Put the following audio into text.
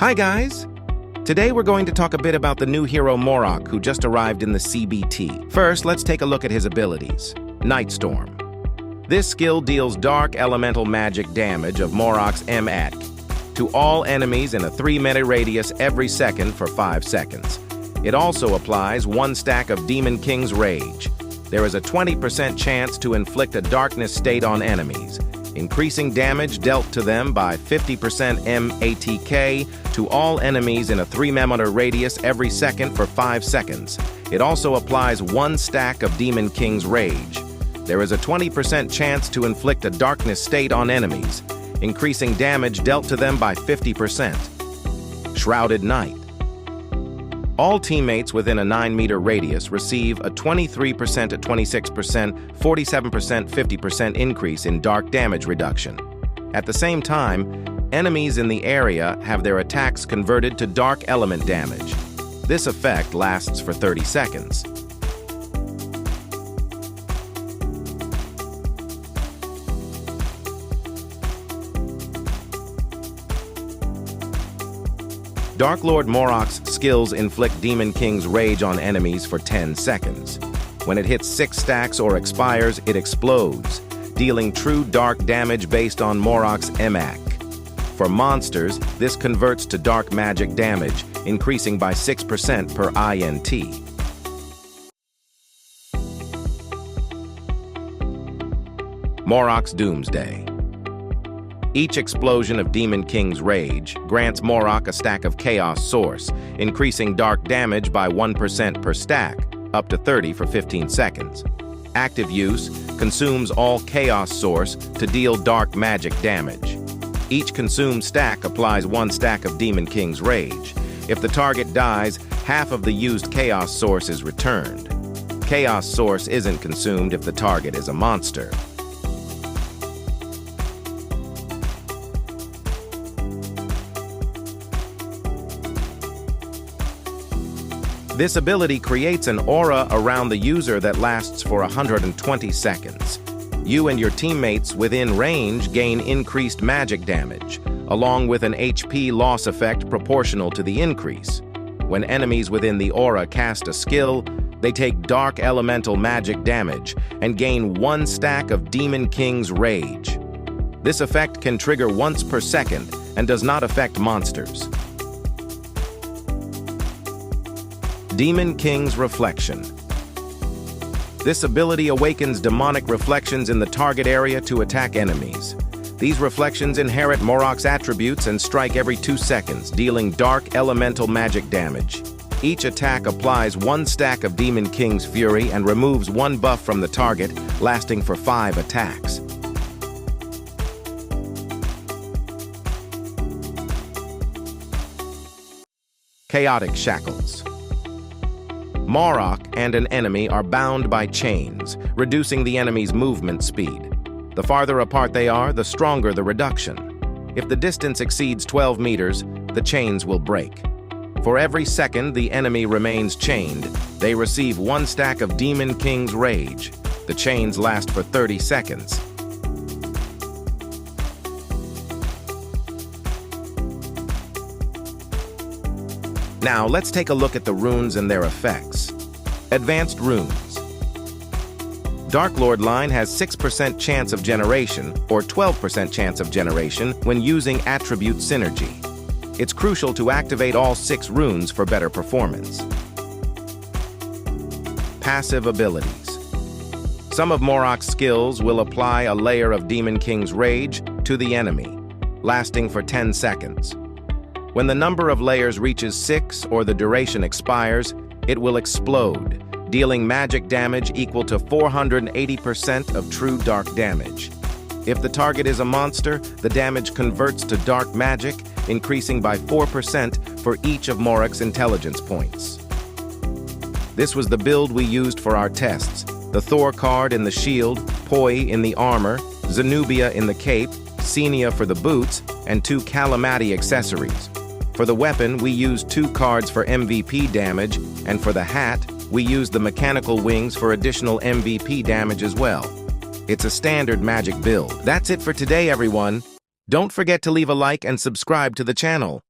Hi guys! Today we're going to talk a bit about the new hero Morroc, who just arrived in the CBT. First, let's take a look at his abilities. Night Storm. This skill deals dark elemental magic damage of Morroc's M.A.T. to all enemies in a 3-minute radius every second for 5 seconds. It also applies 1 stack of Demon King's Rage. There is a 20% chance to inflict a darkness state on enemies, increasing damage dealt to them by 50% M.A.T.K. to all enemies in a 3-minute radius every second for 5 seconds. It also applies 1 stack of Demon King's Rage. There is a 20% chance to inflict a darkness state on enemies, increasing damage dealt to them by 50%. Shrouded Night. All teammates within a 9-meter radius receive a 23% to 26%, 47%, 50% increase in dark damage reduction. At the same time, enemies in the area have their attacks converted to dark element damage. This effect lasts for 30 seconds. Dark Lord Morroc's skills inflict Demon King's Rage on enemies for 10 seconds. When it hits 6 stacks or expires, it explodes, dealing true dark damage based on Morroc's M.A.C. For monsters, this converts to dark magic damage, increasing by 6% per INT. Morroc's Doomsday. Each explosion of Demon King's Rage grants Morroc a stack of Chaos Source, increasing dark damage by 1% per stack, up to 30 for 15 seconds. Active use consumes all Chaos Source to deal dark magic damage. Each consumed stack applies 1 stack of Demon King's Rage. If the target dies, half of the used Chaos Source is returned. Chaos Source isn't consumed if the target is a monster. This ability creates an aura around the user that lasts for 120 seconds. You and your teammates within range gain increased magic damage, along with an HP loss effect proportional to the increase. When enemies within the aura cast a skill, they take dark elemental magic damage and gain 1 stack of Demon King's Rage. This effect can trigger once per second and does not affect monsters. Demon King's Reflection. This ability awakens demonic reflections in the target area to attack enemies. These reflections inherit Morroc's attributes and strike every 2 seconds, dealing dark elemental magic damage. Each attack applies 1 stack of Demon King's Fury and removes 1 buff from the target, lasting for 5 attacks. Chaotic Shackles. Morroc and an enemy are bound by chains, reducing the enemy's movement speed. The farther apart they are, the stronger the reduction. If the distance exceeds 12 meters, the chains will break. For every second the enemy remains chained, they receive 1 stack of Demon King's Rage. The chains last for 30 seconds. Now, let's take a look at the runes and their effects. Advanced Runes. Dark Lord line has 6% chance of generation, or 12% chance of generation, when using Attribute Synergy. It's crucial to activate all 6 runes for better performance. Passive Abilities. Some of Morroc's skills will apply a layer of Demon King's Rage to the enemy, lasting for 10 seconds. When the number of layers reaches 6 or the duration expires, it will explode, dealing magic damage equal to 480% of true dark damage. If the target is a monster, the damage converts to dark magic, increasing by 4% for each of Morroc's intelligence points. This was the build we used for our tests: the Thor card in the shield, Poi in the armor, Zenobia in the cape, Xenia for the boots, and 2 Calamity accessories. For the weapon, we used 2 cards for MVP damage, and for the hat, we used the mechanical wings for additional MVP damage as well. It's a standard magic build. That's it for today, everyone. Don't forget to leave a like and subscribe to the channel.